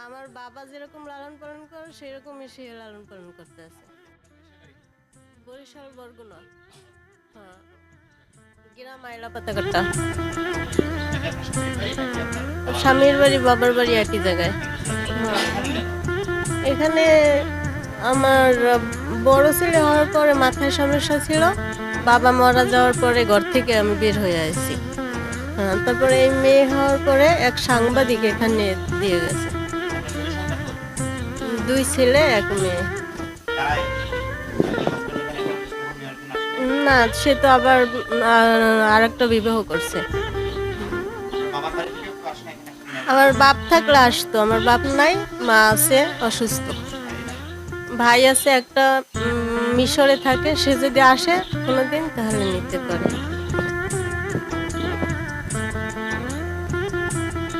আমার বাবা যেরকম লালন পালন করে সেরকমই সে লালন পালন করতে আছে। বরিশাল বরগুনা। হ্যাঁ, গ্রাম আইলা পাতাকাটা। স্বামীর বাড়ি বাবার বাড়ি একই জায়গায়। হ্যাঁ, এখানে আমার বড় ছেলে হওয়ার পরে মাথায় সমস্যা ছিল। বাবা মারা যাওয়ার পরে ঘর থেকে আমি বের হয়ে আসছি। হ্যাঁ, তারপরে এই মেয়ে হওয়ার পরে এক সাংবাদিক এখানে দিয়ে গেছে। 2 ছেলে 1 মেয়ে। না, সে তো আবার আরেকটা বিবাহ করছে। আমার বাপ থাকলে আসতো, আমার বাপ নাই, মা আছে অসুস্থ। ভাই আছে একটা মিশরে থাকে, সে যদি আসে কোনোদিন তাহলে নিতে পারে।